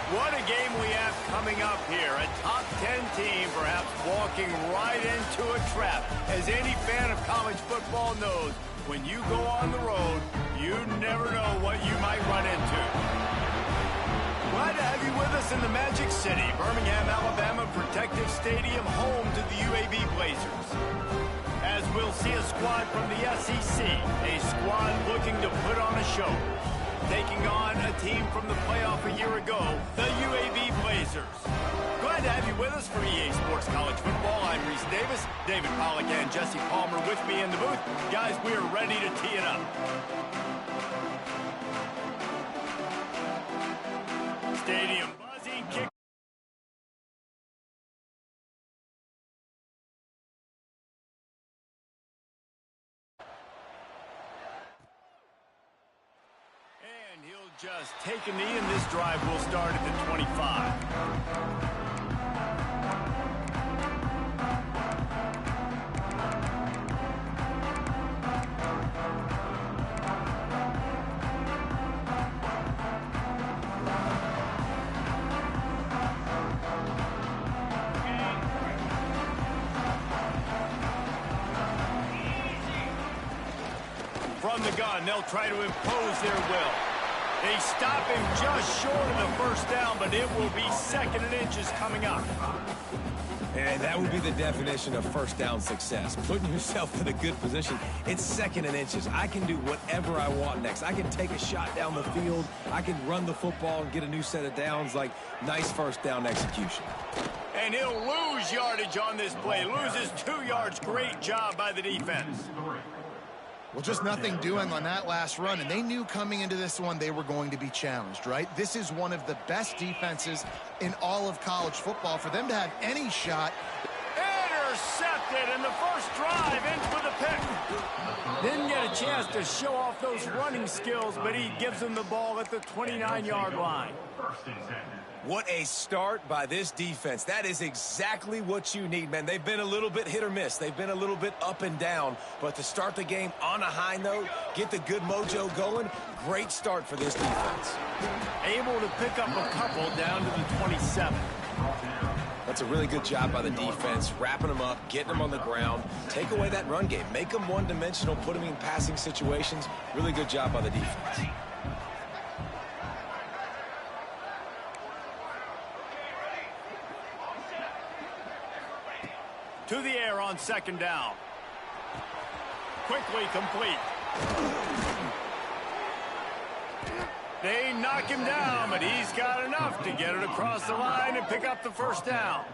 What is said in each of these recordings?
What a game we have coming up here. A top 10 team perhaps walking right into a trap. As any fan of college football knows, when you go on the road, you never know what you might run into. Glad to have you with us in the Magic City, Birmingham, Alabama Protective Stadium, home to the UAB Blazers. As we'll see a squad from the SEC, a squad looking to put on a show. Taking on a team from the playoff a year ago, the UAB Blazers. Glad to have you with us for EA Sports College Football. I'm Reese Davis, David Pollack and Jesse Palmer with me in the booth. Guys, we are ready to tee it up. Stadium buzzing, kick. And he'll just take a knee, and this drive will start at the 25. From the gun, they'll try to impose their will. They stop him just short of the first down, but it will be 2nd and inches coming up. And that would be the definition of first down success. Putting yourself in a good position. It's 2nd and inches. I can do whatever I want next. I can take a shot down the field. I can run the football and get a new set of downs. Like, nice first down execution. And he'll lose yardage on this play. Loses 2 yards. Great job by the defense. Well, just nothing doing on that last run, and they knew coming into this one they were going to be challenged, right? This is one of the best defenses in all of college football. For them to have any shot. Intercepted, and the first drive ends with a pick. Didn't get a chance to show off those running skills, but he gives them the ball at the 29-yard line. What a start by this defense. That is exactly what you need, man. They've been a little bit hit or miss. They've been a little bit up and down. But to start the game on a high note, get the good mojo going, great start for this defense. Able to pick up a couple down to the 27. That's a really good job by the defense, wrapping them up, getting them on the ground. Take away that run game. Make them one-dimensional, put them in passing situations. Really good job by the defense. To the air on 2nd down. Quickly complete. They knock him down, but he's got enough to get it across the line and pick up the first down.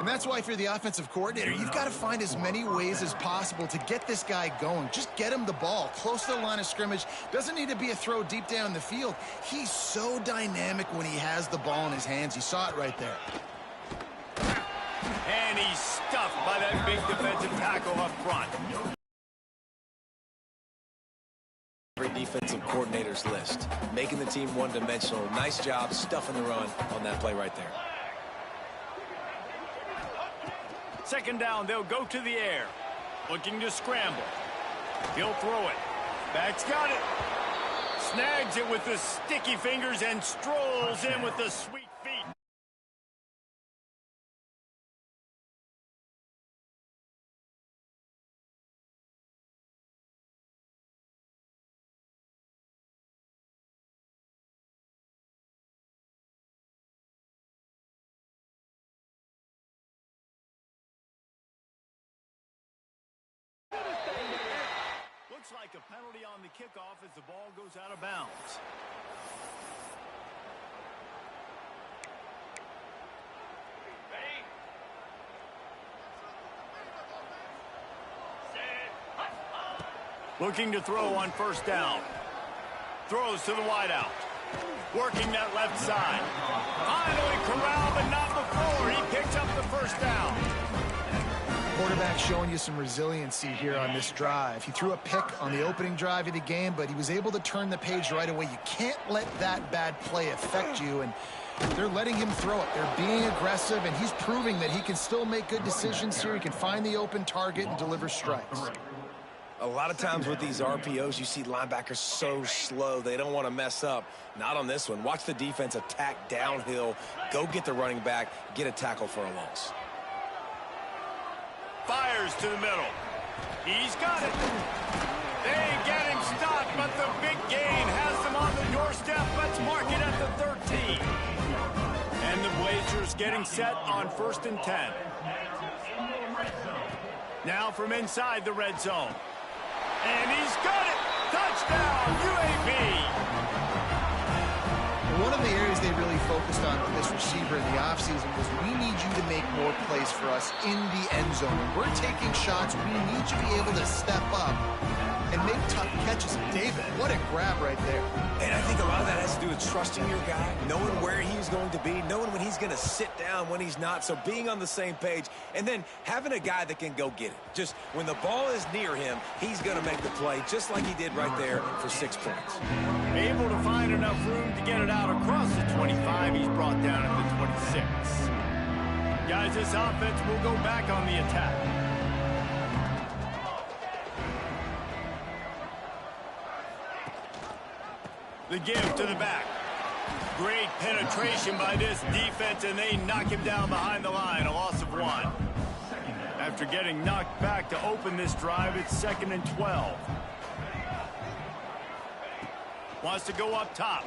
And that's why if you're the offensive coordinator, you've got to find as many ways as possible to get this guy going. Just get him the ball close to the line of scrimmage. Doesn't need to be a throw deep down the field. He's so dynamic when he has the ball in his hands. You saw it right there. And he's stuffed by that big defensive tackle up front. Every defensive coordinator's list. Making the team one-dimensional. Nice job stuffing the run on that play right there. 2nd down, they'll go to the air. Looking to scramble. He'll throw it. Back's got it. Snags it with the sticky fingers and strolls in with the sweet feet. Looks like a penalty on the kickoff as the ball goes out of bounds. Looking to throw on 1st down. Throws to the wideout. Working that left side. Finally corralled, but not before. He picks up the 1st down. Quarterback showing you some resiliency here on this drive. He threw a pick on the opening drive of the game, but he was able to turn the page right away. You can't let that bad play affect you, and they're letting him throw it. They're being aggressive, and he's proving that he can still make good decisions here. He can find the open target and deliver strikes. A lot of times with these RPOs, you see linebackers so slow, they don't want to mess up. Not on this one. Watch the defense attack downhill, go get the running back, get a tackle for a loss. Fires to the middle. He's got it. They get him stopped, but the big gain has them on the doorstep. Let's mark it at the 13. And the Blazers getting set on 1st and 10. Now from inside the red zone. And he's got it! Touchdown, UAB! One of the areas they really focused on with this receiver in the offseason was we need you to make more plays for us in the end zone. When we're taking shots, we need you to be able to step up and make tough catches. David, what a grab right there. And I think a lot of that has to do with trusting your guy, knowing where he's going to be, knowing when he's going to sit down, when he's not, so being on the same page, and then having a guy that can go get it. Just when the ball is near him, he's going to make the play, just like he did right there for 6 points. Able to find enough room to get it out across the 25. He's brought down at the 26. Guys, this offense will go back on the attack. The give to the back. Great penetration by this defense, and they knock him down behind the line. A loss of 1. After getting knocked back to open this drive, it's 2nd and 12. Wants to go up top.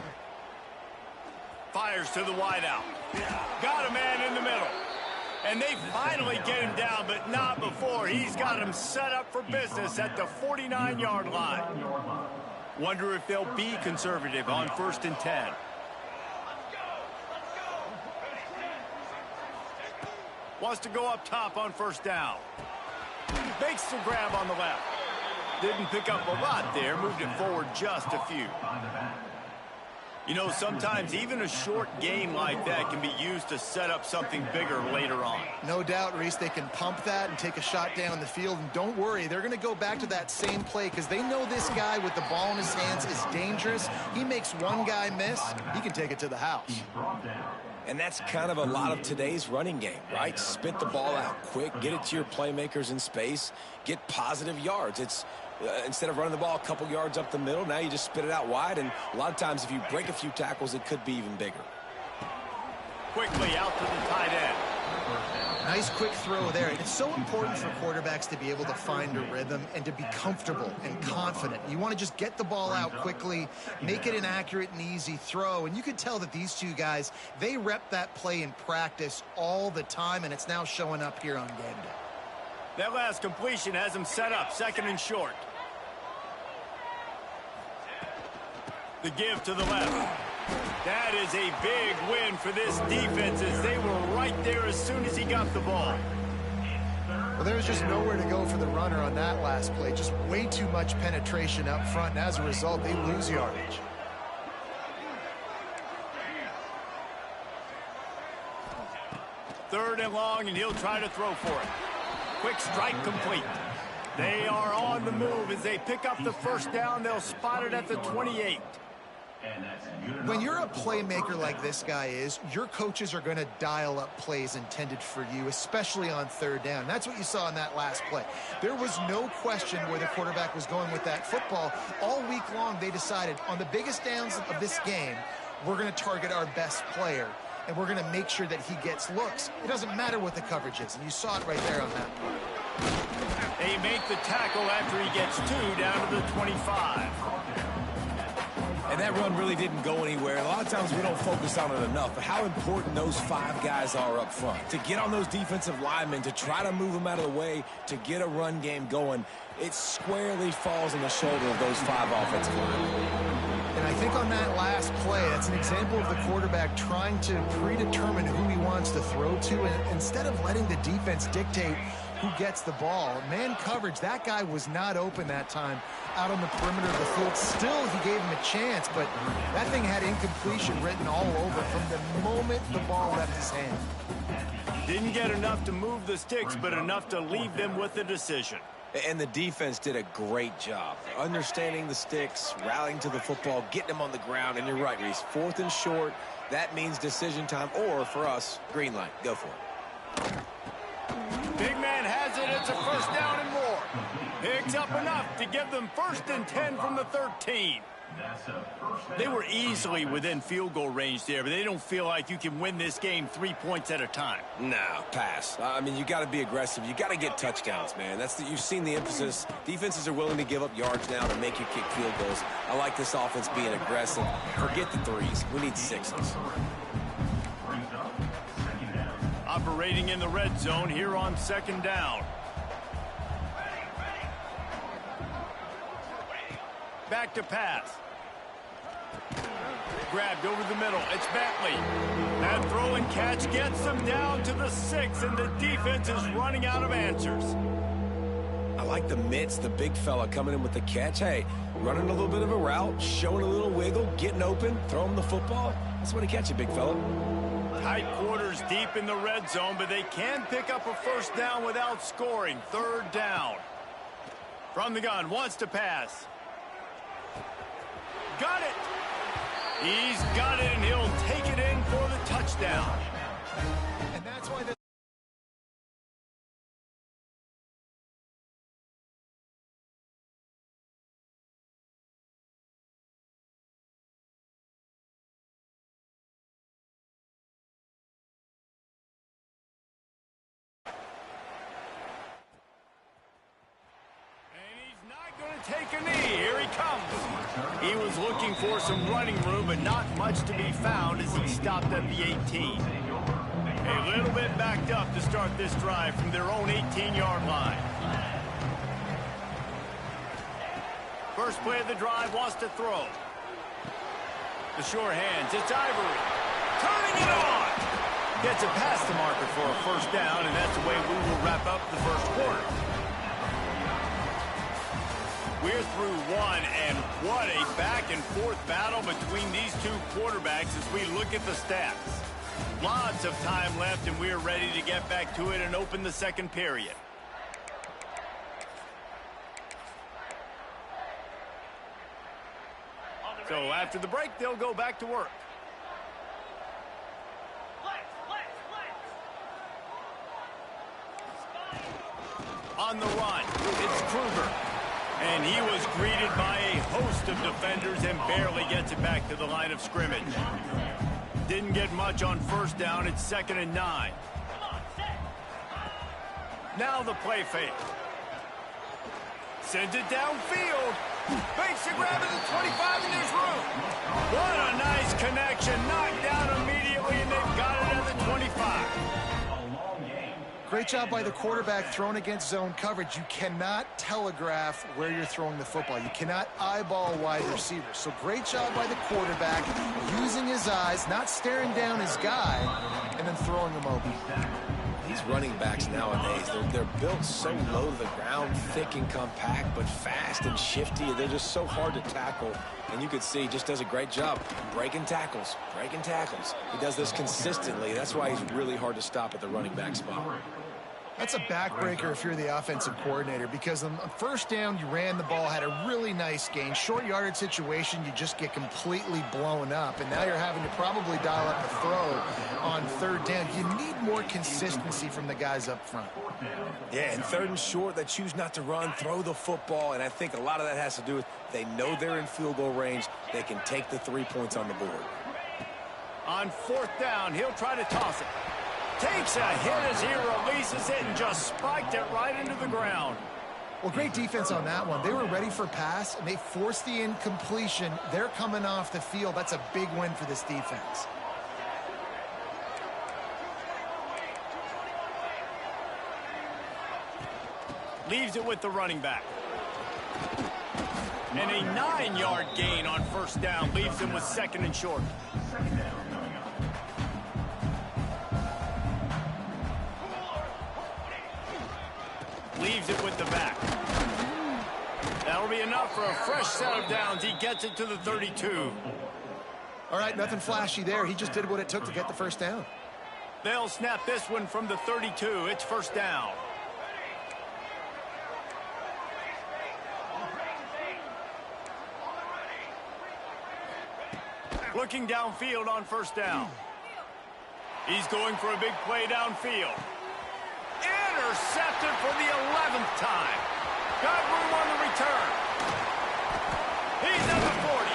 Fires to the wideout. Got a man in the middle. And they finally get him down, but not before. He's got him set up for business at the 49-yard line. Wonder if they'll be conservative on 1st and 10. Wants to go up top on 1st down. Makes the grab on the left. Didn't pick up a lot there. Moved it forward just a few. You know, sometimes even a short gain like that can be used to set up something bigger later on. No doubt, Reese, they can pump that and take a shot down the field. And don't worry, they're going to go back to that same play because they know this guy with the ball in his hands is dangerous. He makes one guy miss, he can take it to the house. And that's kind of a lot of today's running game, right? Spit the ball out quick, get it to your playmakers in space, get positive yards. It's instead of running the ball a couple yards up the middle, now you just spit it out wide, and a lot of times if you break a few tackles, it could be even bigger. Quickly out to the tight end. Nice quick throw there. It's so important for quarterbacks to be able to find a rhythm and to be comfortable and confident. You want to just get the ball out quickly, make it an accurate and easy throw. And you can tell that these two guys, they rep that play in practice all the time, and it's now showing up here on game day. That last completion has him set up 2nd and short. The give to the left. That is a big win for this defense as they were right there as soon as he got the ball. Well, there's just nowhere to go for the runner on that last play. Just way too much penetration up front, and as a result, they lose yardage. Third and long, and he'll try to throw for it. Quick strike complete. They are on the move as they pick up the 1st down. They'll spot it at the 28. When you're a playmaker like this guy is, your coaches are going to dial up plays intended for you, especially on 3rd down. That's what you saw in that last play. There was no question where the quarterback was going with that football. All week long, they decided on the biggest downs of this game, we're going to target our best player, and we're going to make sure that he gets looks. It doesn't matter what the coverage is, and you saw it right there on that play. They make the tackle after he gets 2 down to the 25. And that run really didn't go anywhere. A lot of times we don't focus on it enough, but how important those 5 guys are up front. To get on those defensive linemen, to try to move them out of the way, to get a run game going, it squarely falls on the shoulder of those 5 offensive linemen. And I think on that last play, that's an example of the quarterback trying to predetermine who he wants to throw to, and instead of letting the defense dictate who gets the ball. Man coverage, that guy was not open that time out on the perimeter of the field. Still, he gave him a chance, but that thing had incompletion written all over from the moment the ball left his hand. Didn't get enough to move the sticks, but enough to leave them with the decision. And the defense did a great job understanding the sticks, rallying to the football, getting them on the ground. And you're right, Reese, 4th and short, that means decision time, or for us, green light. Go for it. Big man has it. It's a 1st down and more. Picks up enough to give them 1st and 10 from the 13. They were easily within field goal range there, but they don't feel like you can win this game 3 points at a time. Nah, pass. I mean, you got to be aggressive. You got to get touchdowns, man. You've seen the emphasis. Defenses are willing to give up yards now to make you kick field goals. I like this offense being aggressive. Forget the threes. We need sixes. Operating in the red zone here on 2nd down. Back to pass. Grabbed over the middle. It's Bentley. That throw and catch gets them down to the 6, and the defense is running out of answers. I like the mitts, the big fella coming in with the catch. Hey, running a little bit of a route, showing a little wiggle, getting open, throwing the football. That's what he catch it, big fella. Tight quarters deep in the red zone, but they can pick up a 1st down without scoring. 3rd down. From the gun, wants to pass. Got it. He's got it, and he'll take it in for the touchdown. And that's why the take a knee. Here he comes. He was looking for some running room, but not much to be found as he stopped at the 18. A little bit backed up to start this drive from their own 18-yard line. First play of the drive, wants to throw. The sure hands, it's Ivory. Turning it on. Gets it past the marker for a 1st down, and that's the way we will wrap up the 1st quarter. We're through one, and what a back-and-forth battle between these two quarterbacks as we look at the stats. Lots of time left, and we're ready to get back to it and open the 2nd period. So after the break, they'll go back to work. On the run, it's Kruger. And he was greeted by a host of defenders and barely gets it back to the line of scrimmage. Didn't get much on 1st down. It's 2nd and 9. Now the play fake. Sends it downfield. Makes the grab at the 25, and there's room. What a nice connection. Knocked down immediately, and they've got it at the 25. Great job by the quarterback thrown against zone coverage. You cannot telegraph where you're throwing the football. You cannot eyeball wide receivers. So great job by the quarterback using his eyes, not staring down his guy, and then throwing him open. These running backs nowadays, they're built so low to the ground, thick and compact, but fast and shifty. They're just so hard to tackle. And you can see he just does a great job breaking tackles, breaking tackles. He does this consistently. That's why he's really hard to stop at the running back spot. That's a backbreaker if you're the offensive coordinator, because on 1st down, you ran the ball, had a really nice gain. Short yardage situation, you just get completely blown up, and now you're having to probably dial up the throw on 3rd down. You need more consistency from the guys up front. Yeah, and 3rd and short, they choose not to run, throw the football, and I think a lot of that has to do with they know they're in field goal range. They can take the 3 points on the board. On 4th down, he'll try to toss it. Takes a hit as he releases it and just spiked it right into the ground. Well, great defense on that one. They were ready for pass, and they forced the incompletion. They're coming off the field. That's a big win for this defense. Leaves it with the running back. And a 9-yard gain on 1st down leaves him with 2nd and short. Leaves it with the back. That'll be enough for a fresh set of downs. He gets it to the 32. All right, nothing flashy there. He just did what it took to get the 1st down. They'll snap this one from the 32. It's 1st down. Looking downfield on 1st down. He's going for a big play downfield. Intercepted for the 11th time. Got room on the return. He's at the 40.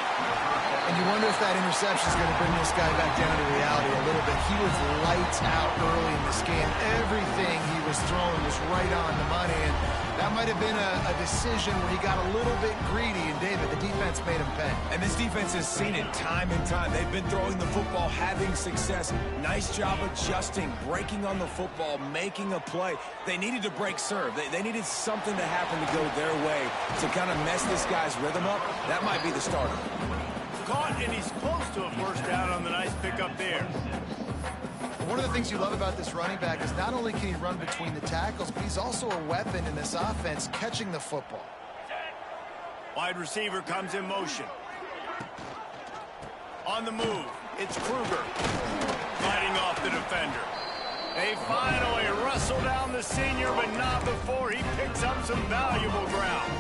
And you wonder if that interception is going to bring this guy back down to reality a little bit. He was lights out early in this game. Everything he was throwing was right on the money, and that might have been a decision where he got a little bit greedy, and David, the defense made him pay. And this defense has seen it time and time. They've been throwing the football, having success. Nice job adjusting, breaking on the football, making a play. They needed to break serve. They needed something to happen to go their way to kind of mess this guy's rhythm up. That might be the starter. Caught, and he's close to a first down on the nice pickup there. One of the things you love about this running back is not only can he run between the tackles, but he's also a weapon in this offense catching the football. Wide receiver comes in motion. On the move, it's Kruger. Fighting off the defender. They finally wrestle down the senior, but not before he picks up some valuable ground.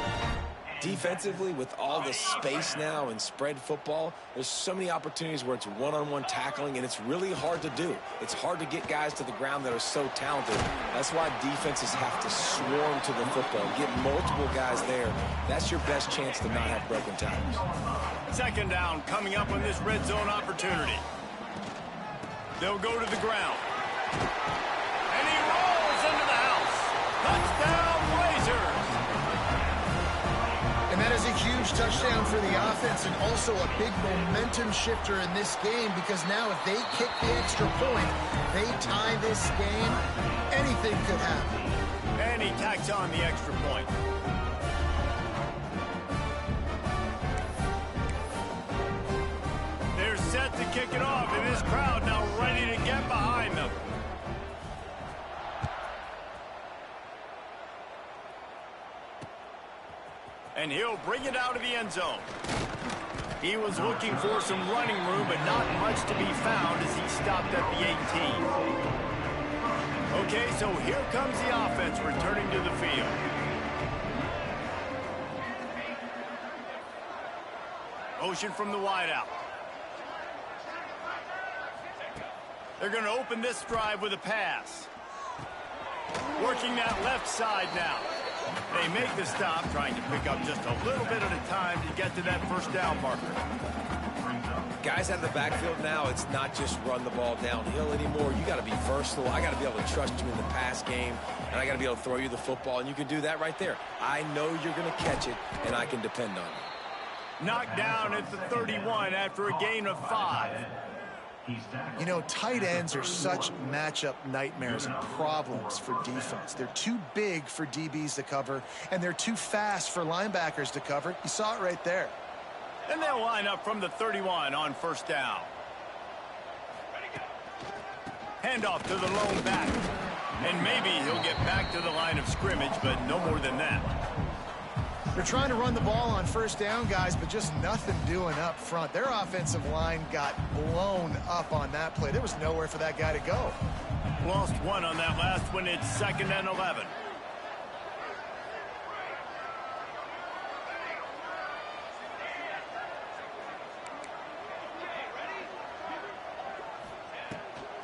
Defensively, with all the space now and spread football, there's so many opportunities where it's one-on-one tackling, and it's really hard to do. It's hard to get guys to the ground that are so talented. That's why defenses have to swarm to the football, get multiple guys there. That's your best chance to not have broken tackles. Second down coming up on this red zone opportunity. They'll go to the ground. And he rolls into the house. Touchdown, Blazers! And that is a huge touchdown for the offense and also a big momentum shifter in this game, because now if they kick the extra point, they tie this game, anything could happen. And he tacks on the extra point. They're set to kick it off, and this crowd now ready to get behind them. And he'll bring it out of the end zone. He was looking for some running room, but not much to be found as he stopped at the 18. Okay, so here comes the offense returning to the field. Motion from the wideout. They're going to open this drive with a pass. Working that left side now. They make the stop, trying to pick up just a little bit at a time to get to that first down marker. Guys out of the backfield now, it's not just run the ball downhill anymore. You got to be versatile. I got to be able to trust you in the pass game, and I got to be able to throw you the football, and you can do that right there. I know you're going to catch it, and I can depend on you. Knocked down at the 31 after a gain of 5. You know, tight ends are such matchup nightmares and problems for defense. They're too big for DBs to cover, and they're too fast for linebackers to cover. You saw it right there. And they'll line up from the 31 on first down. Handoff to the lone back. And maybe he'll get back to the line of scrimmage, but no more than that. They're trying to run the ball on first down, guys, but just nothing doing up front. Their offensive line got blown up on that play. There was nowhere for that guy to go. Lost one on that last one. It's 2nd and 11.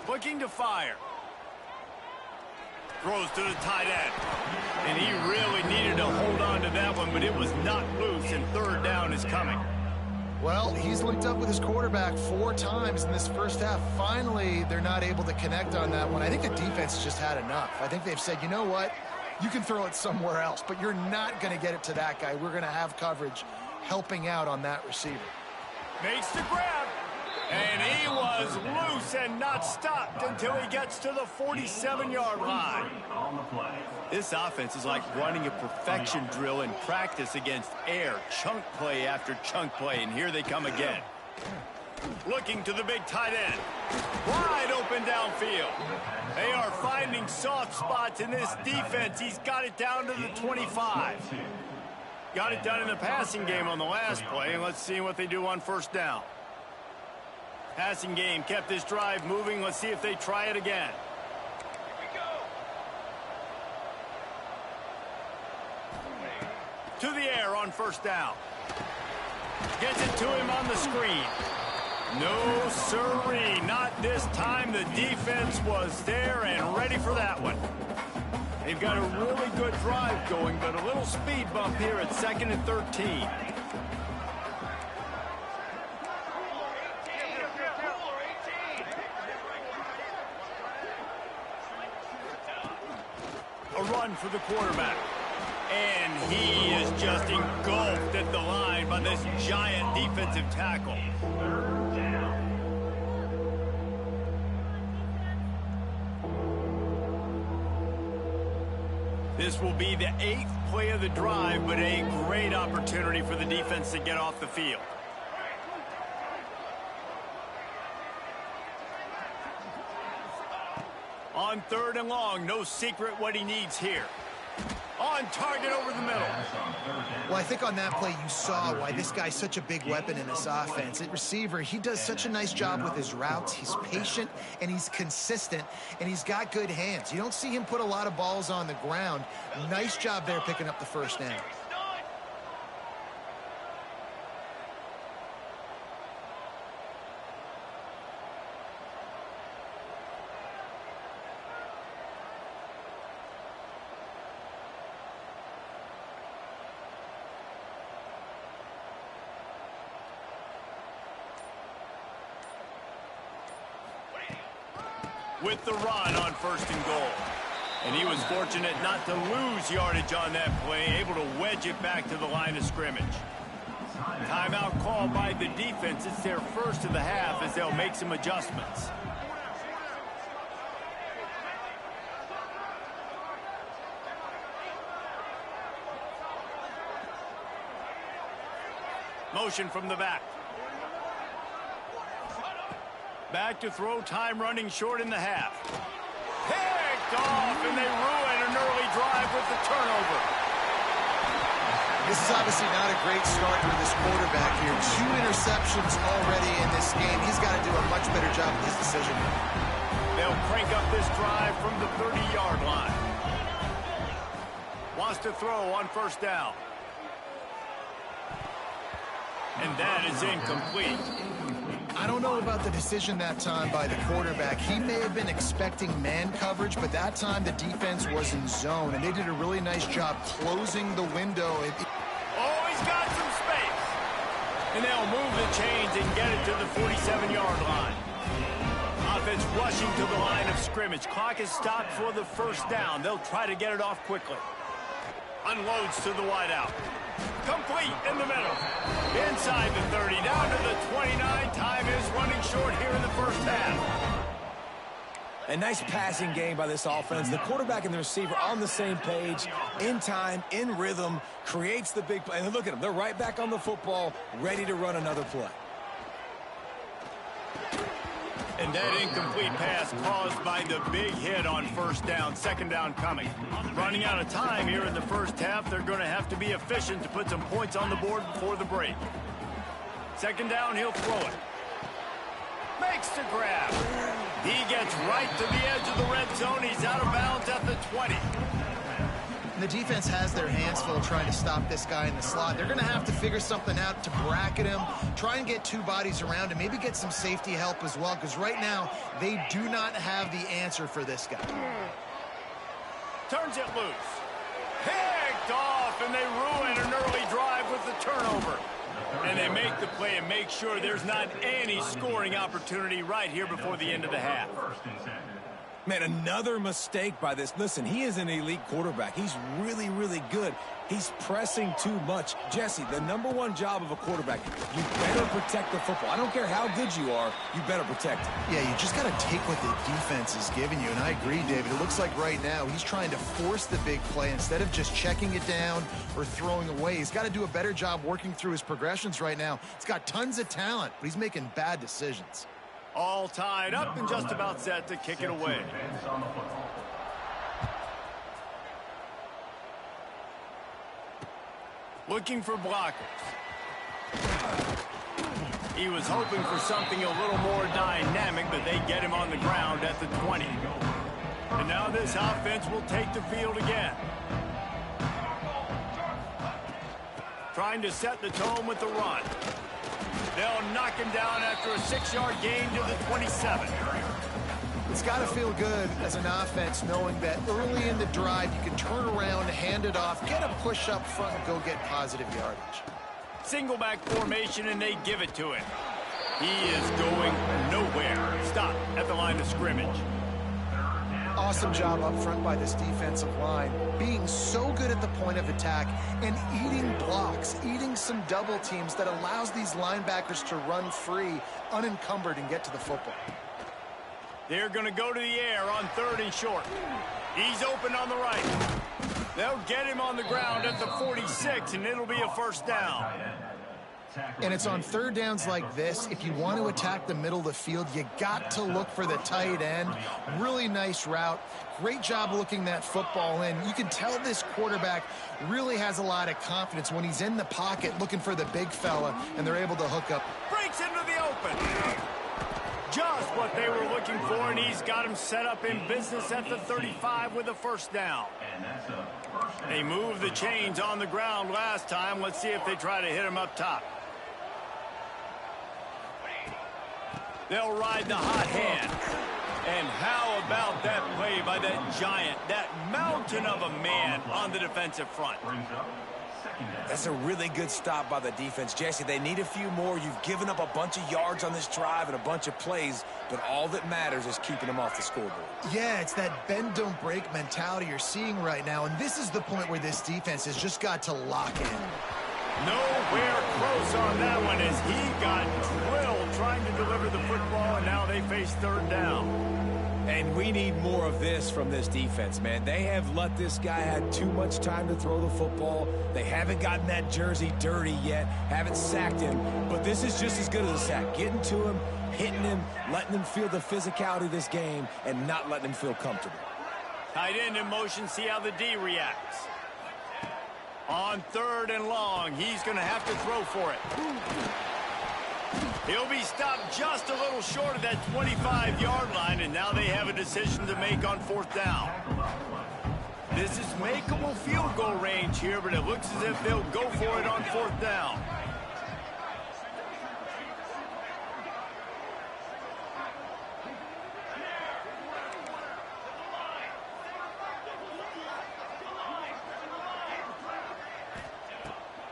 Looking to fire. Throws to the tight end. And he really needed to hold on to that one, but it was not loose, and third down is coming. Well, he's linked up with his quarterback 4 times in this first half. Finally, they're not able to connect on that one. I think the defense just had enough. I think they've said, you know what? You can throw it somewhere else, but you're not going to get it to that guy. We're going to have coverage helping out on that receiver. Makes the grab. And he was loose and not stopped until he gets to the 47-yard line. This offense is like running a perfection drill in practice against air. Chunk play after chunk play, and here they come again. Looking to the big tight end. Wide open downfield. They are finding soft spots in this defense. He's got it down to the 25. Got it done in the passing game on the last play, and let's see what they do on first down. Passing game kept this drive moving. Let's see if they try it again. To the air on first down. Gets it to him on the screen. No sirree, not this time. The defense was there and ready for that one. They've got a really good drive going, but a little speed bump here at 2nd and 13. A run for the quarterback. And he is just engulfed at the line by this giant defensive tackle. This will be the 8th play of the drive, but a great opportunity for the defense to get off the field. On 3rd and long, no secret what he needs here. On target over the middle. Well, I think on that play you saw why this guy's such a big weapon in this offense. At receiver, he does such a nice job with his routes. He's patient, and he's consistent, and he's got good hands. You don't see him put a lot of balls on the ground. Nice job there picking up the first down. With the run on 1st and goal. And he was fortunate not to lose yardage on that play, able to wedge it back to the line of scrimmage. Timeout called by the defense. It's their first of the half as they'll make some adjustments. Motion from the back. Back to throw, time running short in the half. Picked off, and they ruin an early drive with the turnover. This is obviously not a great start for this quarterback here. 2 interceptions already in this game. He's got to do a much better job with his decision. They'll crank up this drive from the 30-yard line. Wants to throw on 1st down. And that is incomplete. I don't know about the decision that time by the quarterback. He may have been expecting man coverage, but that time the defense was in zone, and they did a really nice job closing the window. Oh, he's got some space. And they'll move the chains and get it to the 47-yard line. Offense rushing to the line of scrimmage. Clock is stopped for the 1st down. They'll try to get it off quickly. Unloads to the wideout. Complete in the middle. Inside the 30, down to the 29. Time is running short here in the 1st half. A nice passing game by this offense. The quarterback and the receiver on the same page, in time, in rhythm, creates the big play. And look at them. They're right back on the football, ready to run another play. And that incomplete pass caused by the big hit on 1st down. 2nd down coming. Running out of time here in the 1st half. They're going to have to be efficient to put some points on the board before the break. 2nd down, he'll throw it. Makes the grab. He gets right to the edge of the red zone. He's out of bounds at the 20. And the defense has their hands full trying to stop this guy in the slot. They're going to have to figure something out to bracket him, try and get 2 bodies around him, maybe get some safety help as well, because right now they do not have the answer for this guy. Turns it loose. Picked off, and they ruin an early drive with the turnover. And they make the play and make sure there's not any scoring opportunity right here before the end of the half. Man, another mistake by this. Listen, he is an elite quarterback. He's really, really good. He's pressing too much. Jesse, the #1 job of a quarterback, you better protect the football. I don't care how good you are, you better protect it. Yeah, you just got to take what the defense is giving you. And I agree, David. It looks like right now he's trying to force the big play instead of just checking it down or throwing away. He's got to do a better job working through his progressions right now. He's got tons of talent, but he's making bad decisions. All tied up and just about set to kick it away. Looking for blockers. He was hoping for something a little more dynamic, but they get him on the ground at the 20. And now this offense will take the field again. Trying to set the tone with the run. They'll knock him down after a 6-yard gain to the 27. It's got to feel good as an offense knowing that early in the drive you can turn around, hand it off, get a push up front, and go get positive yardage. Single back formation, and they give it to him. He is going nowhere. Stop at the line of scrimmage. Awesome job up front by this defensive line, being so good at the point of attack and eating blocks, eating some double teams that allows these linebackers to run free, unencumbered, and get to the football. They're going to go to the air on 3rd and short. He's open on the right. They'll get him on the ground at the 46, and it'll be a first down. And it's on 3rd downs like this. If you want to attack the middle of the field, you got to look for the tight end. Really nice route. Great job looking that football in. You can tell this quarterback really has a lot of confidence when he's in the pocket looking for the big fella, and they're able to hook up. Breaks into the open. Just what they were looking for, and he's got him set up in business at the 35 with a first down. They moved the chains on the ground last time. Let's see if they try to hit him up top. They'll ride the hot hand. And how about that play by that giant, that mountain of a man on the defensive front? That's a really good stop by the defense. Jesse, they need a few more. You've given up a bunch of yards on this drive and a bunch of plays, but all that matters is keeping them off the scoreboard. Yeah, it's that bend, don't break mentality you're seeing right now, and this is the point where this defense has just got to lock in. Nowhere close on that one as he got drilled trying to deliver the football, and now they face 3rd down. And we need more of this from this defense, man. They have let this guy have too much time to throw the football. They haven't gotten that jersey dirty yet, haven't sacked him. But this is just as good as a sack. Getting to him, hitting him, letting him feel the physicality of this game, and not letting him feel comfortable. Tight end in motion, see how the D reacts. On 3rd and long, he's going to have to throw for it. He'll be stopped just a little short of that 25-yard line, and now they have a decision to make on 4th down. This is makeable field goal range here, but it looks as if they'll go for it on 4th down.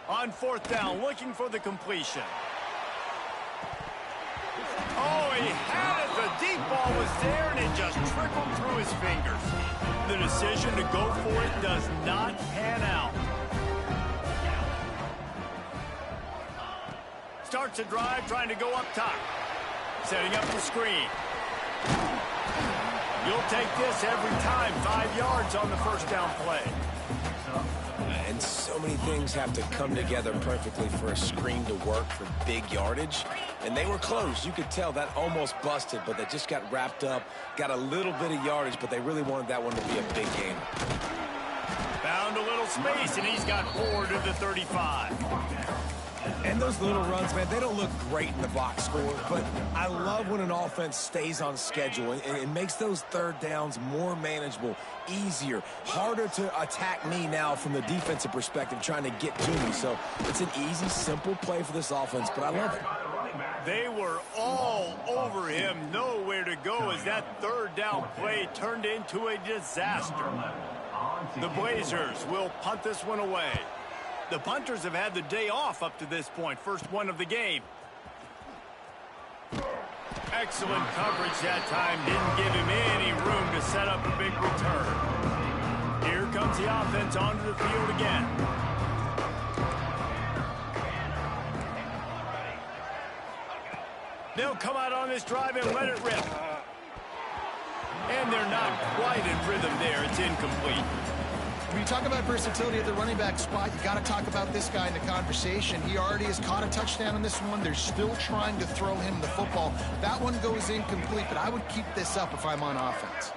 On 4th down, looking for the completion. Oh, he had it. The deep ball was there, and it just trickled through his fingers. The decision to go for it does not pan out. Starts a drive trying to go up top. Setting up the screen. You'll take this every time. 5 yards on the first down play. And so many things have to come together perfectly for a screen to work for big yardage. And they were close. You could tell that almost busted, but they just got wrapped up, got a little bit of yardage, but they really wanted that one to be a big game. Found a little space, and he's got 4 to the 35. And those little runs, man, they don't look great in the box score, but I love when an offense stays on schedule and it makes those 3rd downs more manageable, easier, harder to attack me now from the defensive perspective trying to get to me. So it's an easy, simple play for this offense, but I love it. They were all over him, nowhere to go as that 3rd down play turned into a disaster. The Blazers will punt this one away. The punters have had the day off up to this point. First one of the game. Excellent coverage that time. Didn't give him any room to set up a big return. Here comes the offense onto the field again. They'll come out on this drive and let it rip. And they're not quite in rhythm there. It's incomplete. When you talk about versatility at the running back spot, you got to talk about this guy in the conversation. He already has caught a touchdown on this one. They're still trying to throw him the football. That one goes incomplete, but I would keep this up if I'm on offense.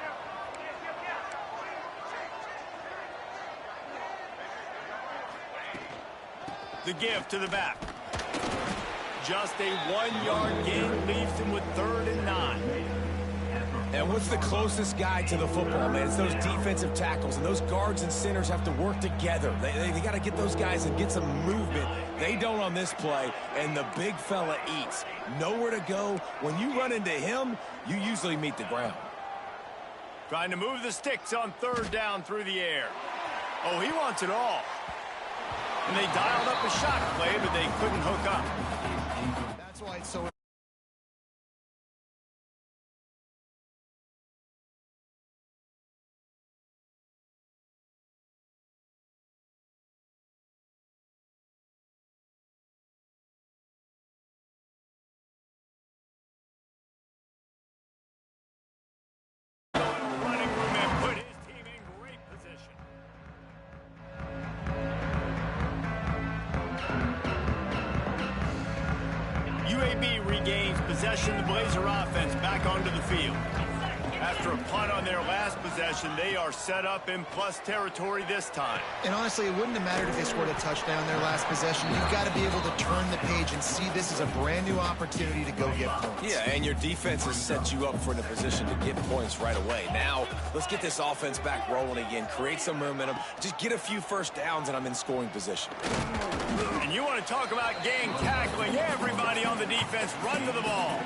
The give to the back. Just a 1-yard gain leaves him with 3rd and 9. And what's the closest guy to the football, man? It's those defensive tackles, and those guards and centers have to work together. They got to get those guys and get some movement. They don't on this play, and the big fella eats. Nowhere to go. When you run into him, you usually meet the ground. Trying to move the sticks on third down through the air. Oh, he wants it all. And they dialed up a shot play, but they couldn't hook up. That's why it's so... Running room and put his team in great position. UAB regains possession. The Blazer offense back onto the field. After a punt on their last possession, they are set up in plus territory this time. And honestly, it wouldn't have mattered if they scored a touchdown their last possession. You've got to be able to turn the page and see this as a brand new opportunity to go get points. Yeah, and your defense has set you up for the position to get points right away. Now, let's get this offense back rolling again, create some momentum, just get a few first downs, and I'm in scoring position. And you want to talk about gang tackling. Everybody on the defense run to the ball.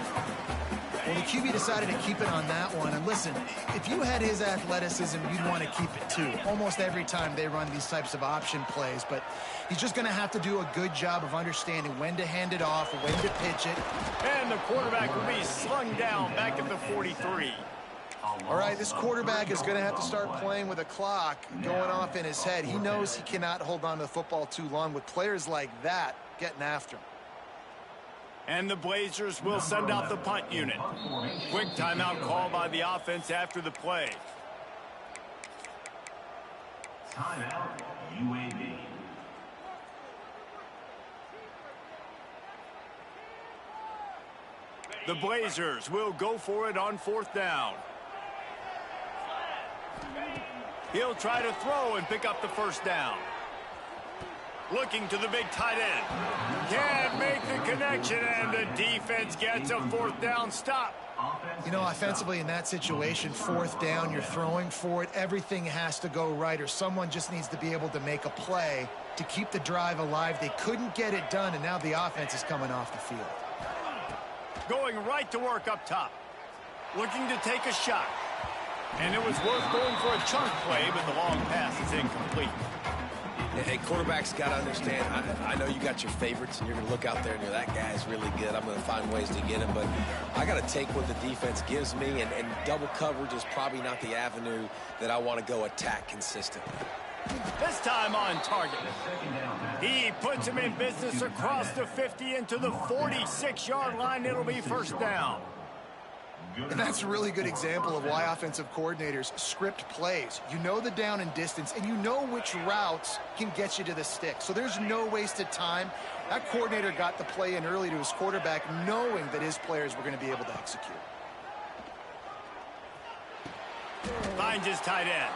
Well, the QB decided to keep it on that one. And listen, if you had his athleticism, you'd want to keep it too. Almost every time they run these types of option plays. But he's just going to have to do a good job of understanding when to hand it off, when to pitch it. And the quarterback will be slung down back at the 43. All right, this quarterback is going to have to start playing with a clock going off in his head. He knows he cannot hold on to the football too long with players like that getting after him. And the Blazers will send out the punt unit. Quick timeout call by the offense after the play. Timeout, UAB. The Blazers will go for it on fourth down. He'll try to throw and pick up the first down. Looking to the big tight end. Can't make the connection, and the defense gets a fourth down stop. You know, offensively in that situation, fourth down, you're throwing for it. Everything has to go right, or someone just needs to be able to make a play to keep the drive alive. They couldn't get it done, and now the offense is coming off the field. Going right to work up top. Looking to take a shot. And it was worth going for a chunk play, but the long pass is incomplete. Hey, quarterbacks got to understand, I know you got your favorites, and you're going to look out there and you're, that guy's really good. I'm going to find ways to get him, but I got to take what the defense gives me, and double coverage is probably not the avenue that I want to go attack consistently. This time on target. He puts him in business across the 50 into the 46-yard line. It'll be first down. And that's a really good example of why offensive coordinators script plays. You know the down and distance, and you know which routes can get you to the stick. So there's no wasted time. That coordinator got the play in early to his quarterback, knowing that his players were going to be able to execute. Finds his tight end.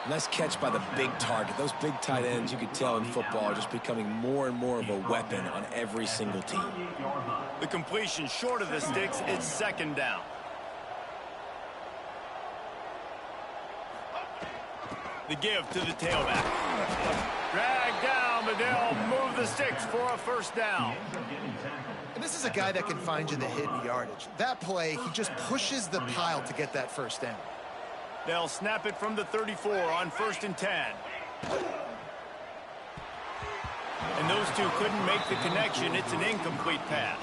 Nice catch by the big target. Those big tight ends, you could tell in football, are just becoming more and more of a weapon on every single team. The completion short of the sticks, it's second down. The give to the tailback. Drag down, but they'll move the sticks for a first down. And this is a guy that can find you the hidden yardage. That play, he just pushes the pile to get that first down. They'll snap it from the 34 on 1st and 10. And those two couldn't make the connection. It's an incomplete pass.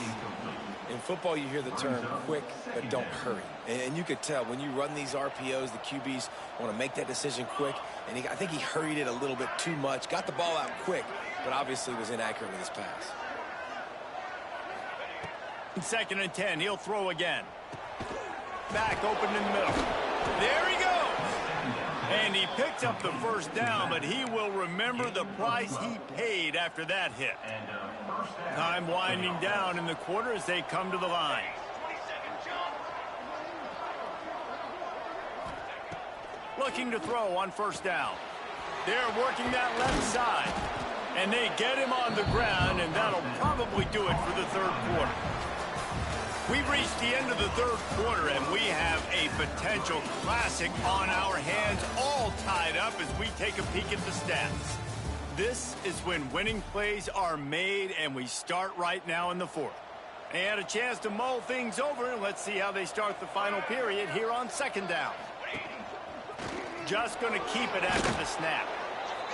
In football, you hear the term quick, but don't hurry. And you could tell when you run these RPOs, the QBs want to make that decision quick. And I think he hurried it a little bit too much. Got the ball out quick, but obviously was inaccurate with his pass. 2nd and 10. He'll throw again. Back open in the middle. There he goes. And he picks up the first down, but he will remember the price he paid after that hit. Time winding down in the quarter as they come to the line. Looking to throw on first down. They're working that left side. And they get him on the ground, and that'll probably do it for the third quarter. We've reached the end of the third quarter, and we have a potential classic on our hands, all tied up as we take a peek at the stats. This is when winning plays are made, and we start right now in the fourth. They had a chance to mull things over, and let's see how they start the final period here on second down. Just going to keep it after the snap.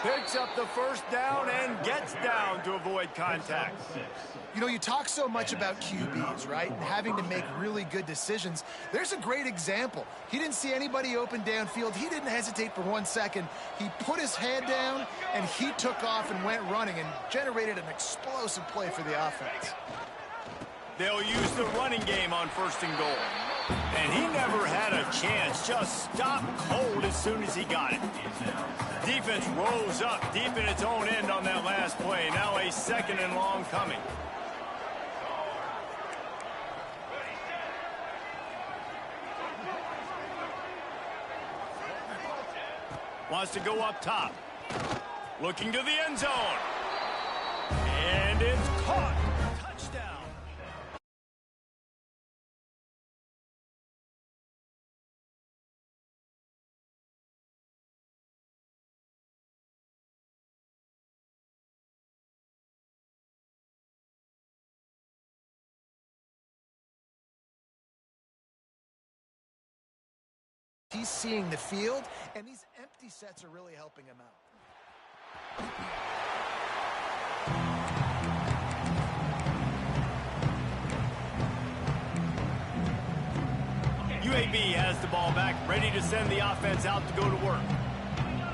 Picks up the first down and gets down to avoid contact. You know, you talk so much about QBs, right? And having to make really good decisions. There's a great example. He didn't see anybody open downfield. He didn't hesitate for 1 second. He put his head down, and he took off and went running and generated an explosive play for the offense. They'll use the running game on 1st and goal. And he never had a chance. Just stopped cold as soon as he got it. Defense rose up deep in its own end on that last play. Now a 2nd and long coming. Wants to go up top. Looking to the end zone. And it's caught. Touchdown. He's seeing the field, and these empty sets are really helping him out. UAB has the ball back, ready to send the offense out to go to work.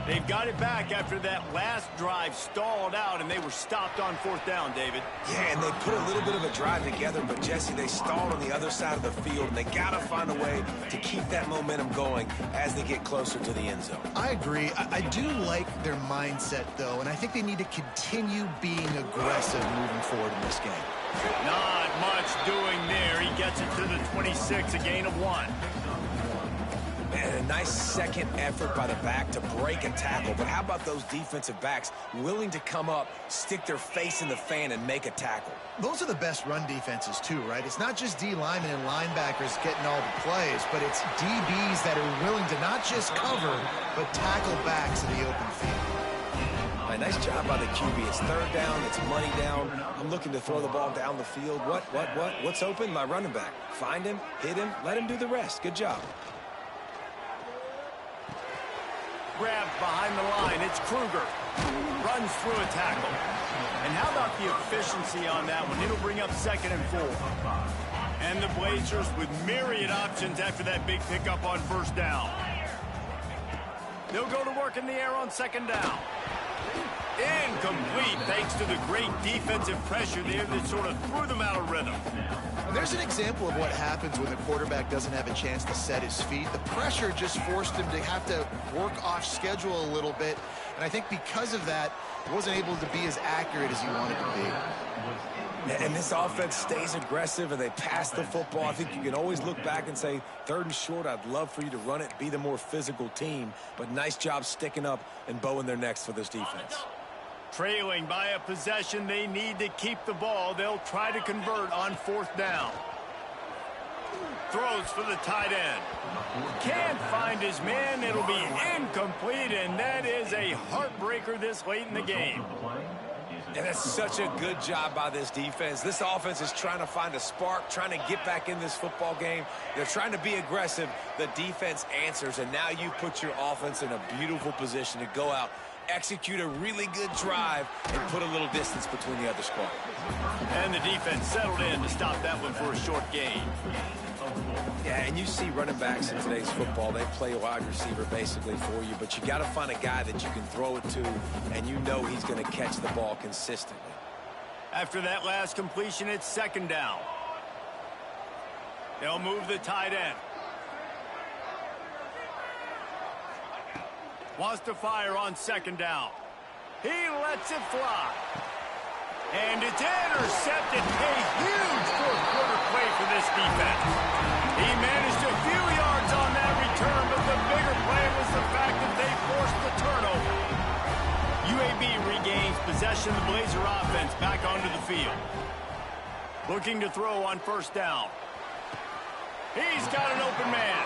They've got it back after that last drive stalled out, and they were stopped on 4th down, David. Yeah, and they put a little bit of a drive together, but, Jesse, they stalled on the other side of the field, and they got to find a way to keep that momentum going as they get closer to the end zone. I agree. I do like their mindset, though, and I think they need to continue being aggressive moving forward in this game. Not much doing there. He gets it to the 26, a gain of 1. And a nice second effort by the back to break and tackle. But how about those defensive backs willing to come up, stick their face in the fan, and make a tackle? Those are the best run defenses, too, right? It's not just D linemen and linebackers getting all the plays, but it's DBs that are willing to not just cover, but tackle backs in the open field. Right, nice job by the QB. It's 3rd down. It's money down. I'm looking to throw the ball down the field. What's open? My running back. Find him, hit him, let him do the rest. Good job. Grabbed behind the line. It's Kruger. Runs through a tackle. And how about the efficiency on that one? It'll bring up 2nd and 4. And the Blazers with myriad options after that big pickup on 1st down. They'll go to work in the air on 2nd down. Incomplete thanks to the great defensive pressure there that sort of threw them out of rhythm. And there's an example of what happens when the quarterback doesn't have a chance to set his feet. The pressure just forced him to have to work off schedule a little bit. And I think because of that, he wasn't able to be as accurate as he wanted to be. And this offense stays aggressive, and they pass the football. I think you can always look back and say, 3rd and short, I'd love for you to run it, be the more physical team. But nice job sticking up and bowing their necks for this defense. Trailing by a possession, they need to keep the ball. They'll try to convert on 4th down. Throws for the tight end. Can't find his man. It'll be incomplete, and that is a heartbreaker this late in the game. And that's such a good job by this defense. This offense is trying to find a spark, trying to get back in this football game. They're trying to be aggressive. The defense answers, and now you put your offense in a beautiful position to go out, execute a really good drive, and put a little distance between the other squad. And the defense settled in to stop that one for a short gain. Yeah, and you see running backs in today's football, they play a wide receiver basically for you, but you got to find a guy that you can throw it to, and you know he's going to catch the ball consistently. After that last completion, it's 2nd down. They'll move the tight end. Wants to fire on 2nd down. He lets it fly. And it's intercepted. A huge 4th quarter play for this defense. He managed a few yards on that return, but the bigger play was the fact that they forced the turnover. UAB regains possession of the Blazer offense back onto the field. Looking to throw on 1st down. He's got an open man.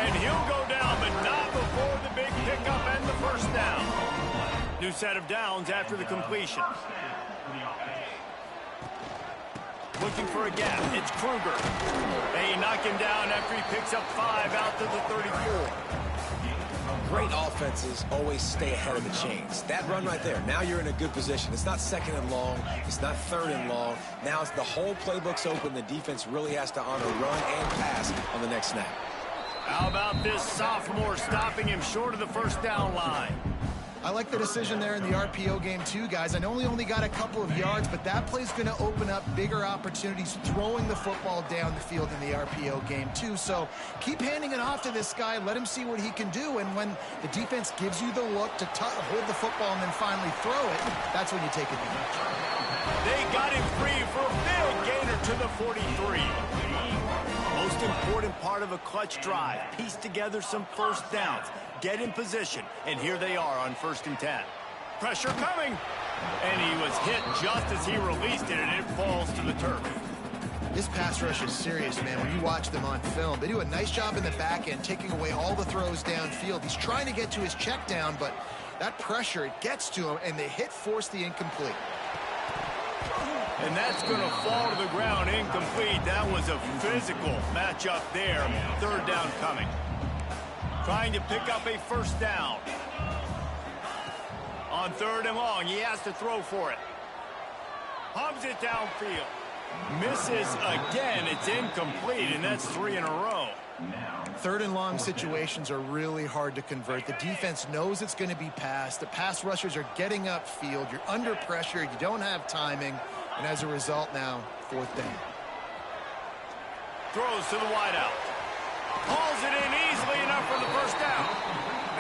And he'll go down, but not before the big pickup and the 1st down. New set of downs after the completion. Looking for a gap. It's Kruger. They knock Knocking down after he picks up 5 out to the 34. Great offenses always stay ahead of the chains. That run right there, now you're in a good position. It's not second and long. It's not third and long. Now the whole playbook's open. The defense really has to honor run and pass on the next snap. How about this sophomore stopping him short of the first down line? I like the decision there in the RPO game too, guys. I know he only got a couple of yards, but that play's going to open up bigger opportunities throwing the football down the field in the RPO game too. So keep handing it off to this guy. Let him see what he can do. And when the defense gives you the look to hold the football and then finally throw it, that's when you take advantage. They got him free for a big gainer to the 43. Most important part of a clutch drive. Piece together some first downs. Get in position, and here they are on 1st and 10. Pressure coming, and he was hit just as he released it, and it falls to the turf. This pass rush is serious, man. When you watch them on film, they do a nice job in the back end, taking away all the throws downfield. He's trying to get to his check down, but that pressure, it gets to him, and the hit forced the incomplete. And that's going to fall to the ground incomplete. That was a physical matchup there. 3rd down coming. Trying to pick up a first down. On 3rd and long, he has to throw for it. Hubs it downfield. Misses again. It's incomplete, and that's 3 in a row. 3rd and long situations are really hard to convert. The defense knows it's going to be passed. The pass rushers are getting upfield. You're under pressure. You don't have timing. And as a result now, 4th down. Throws to the wideout. Hauls it in easily enough for the first down.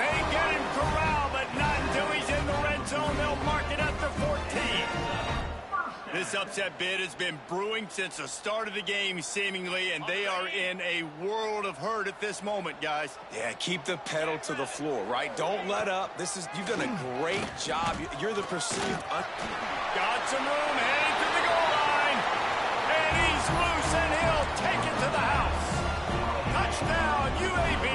They get him corralled, but not until he's in the red zone. They'll mark it at the 14. This upset bid has been brewing since the start of the game, seemingly, and they are in a world of hurt at this moment, guys. Yeah, keep the pedal to the floor, right? Don't let up. You've done a great job. You're the perceived... Got some room, heading to the goal line. And he's loose, and he'll take it to the house. Touchdown, UAB.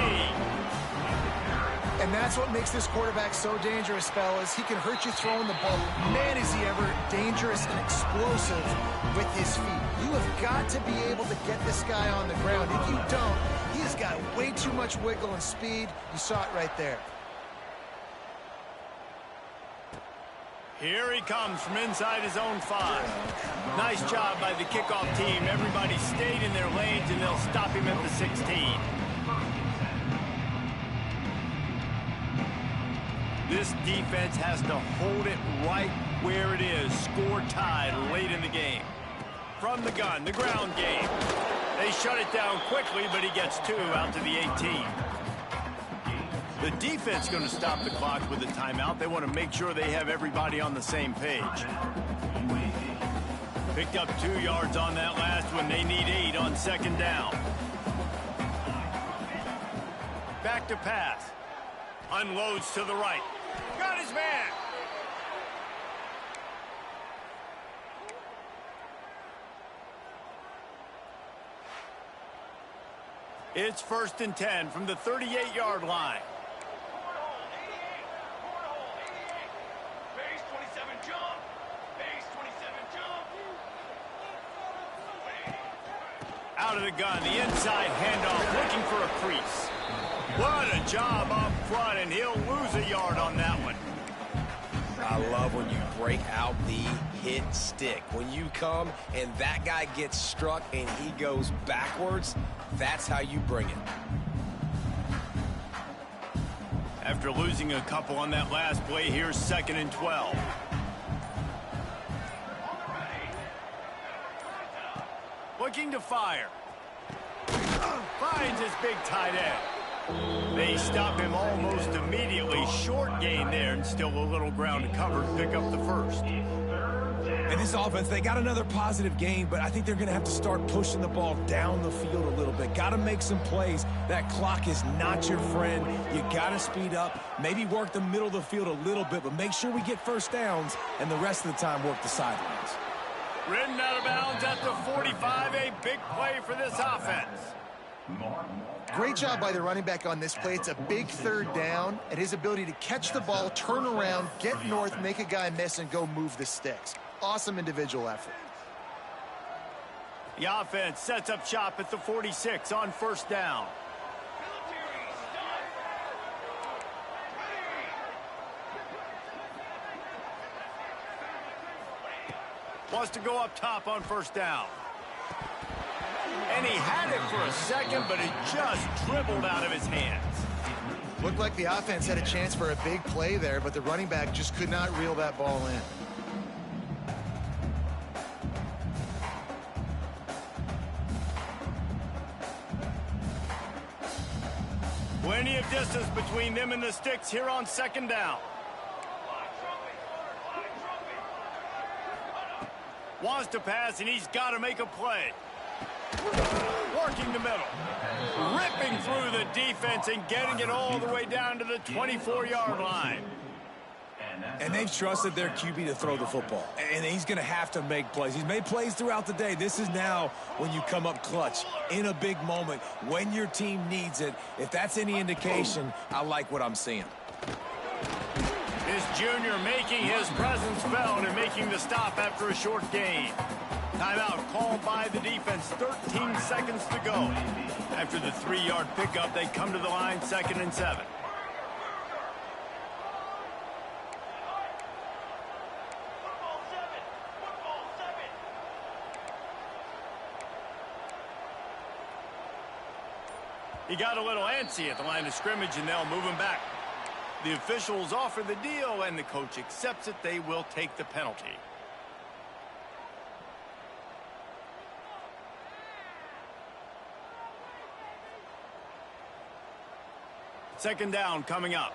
And that's what makes this quarterback so dangerous, fellas. He can hurt you throwing the ball. Man, is he ever dangerous and explosive with his feet. You have got to be able to get this guy on the ground. If you don't, he has got way too much wiggle and speed. You saw it right there. Here he comes from inside his own 5. Nice job by the kickoff team. Everybody stayed in their lanes, and they'll stop him at the 16. This defense has to hold it right where it is. Score tied late in the game. From the gun, the ground game. They shut it down quickly, but he gets 2 out to the 18. The defense going to stop the clock with a timeout. They want to make sure they have everybody on the same page. Picked up 2 yards on that last one. They need 8 on 2nd down. Back to pass. Unloads to the right. Got his man. It's 1st and 10 from the 38-yard line. Out of the gun, the inside handoff, looking for a crease. What a job up front, and he'll lose a yard on that one. I love when you break out the hit stick. When you come and that guy gets struck and he goes backwards, that's how you bring it. After losing a couple on that last play, here's 2nd and 12. Looking to fire. Finds his big tight end. They stop him almost immediately. Short gain there, and still a little ground to cover to pick up the first. And this offense, they got another positive game, but I think they're going to have to start pushing the ball down the field a little bit. Got to make some plays. That clock is not your friend. You got to speed up, maybe work the middle of the field a little bit, but make sure we get first downs, and the rest of the time work the sidelines. Ridden out of bounds at the 45, a big play for this offense. Great job by the running back on this play. It's a big 3rd down, and his ability to catch the ball, turn around, get north, make a guy miss, and go move the sticks. Awesome individual effort. The offense sets up shop at the 46 on first down. Wants to go up top on first down. And he had it for a second, but it just dribbled out of his hands. Looked like the offense had a chance for a big play there, but the running back just could not reel that ball in. Plenty of distance between them and the sticks here on second down. Wants to pass, and he's got to make a play. Working the middle. Ripping through the defense and getting it all the way down to the 24-yard line. And they've trusted their QB to throw the football. And he's going to have to make plays. He's made plays throughout the day. This is now when you come up clutch in a big moment when your team needs it. If that's any indication, I like what I'm seeing. This junior making his presence felt and making the stop after a short gain. Timeout called by the defense. 13 seconds to go. After the 3-yard pickup, they come to the line, 2nd and 7. He got a little antsy at the line of scrimmage, and they'll move him back. The officials offer the deal, and the coach accepts it. They will take the penalty. Second down coming up.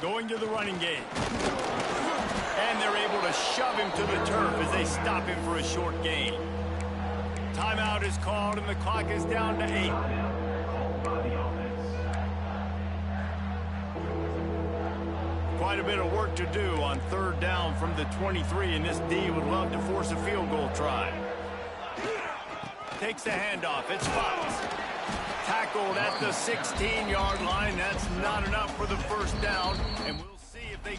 Going to the running game. And they're able to shove him to the turf as they stop him for a short gain. Timeout is called, and the clock is down to 8. Quite a bit of work to do on third down from the 23, and this D would love to force a field goal try. Takes the handoff. It's Fox. Tackled at the 16-yard line. That's not enough for the first down, and we'll see if they...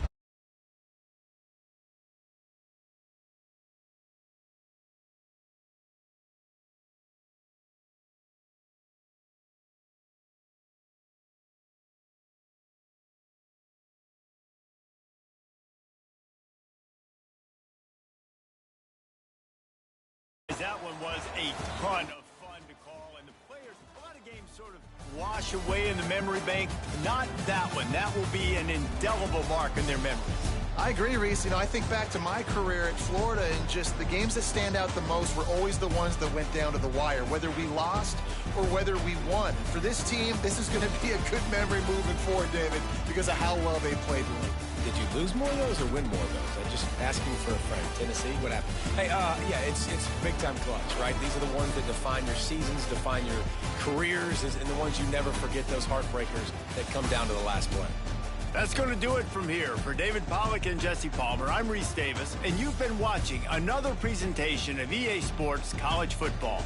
That one was a ton of fun to call, and the players, a lot of games sort of wash away in the memory bank. Not that one. That will be an indelible mark in their memories. I agree, Reese. You know, I think back to my career at Florida, and just the games that stand out the most were always the ones that went down to the wire, whether we lost or whether we won. For this team, this is going to be a good memory moving forward, David, because of how well they played lately. Did you lose more of those or win more of those? I'm just asking for a friend. Tennessee, what happened? Hey, yeah, it's big-time clutch, right? These are the ones that define your seasons, define your careers, and the ones you never forget, those heartbreakers that come down to the last play. That's going to do it from here. For David Pollack and Jesse Palmer, I'm Reese Davis, and you've been watching another presentation of EA Sports College Football.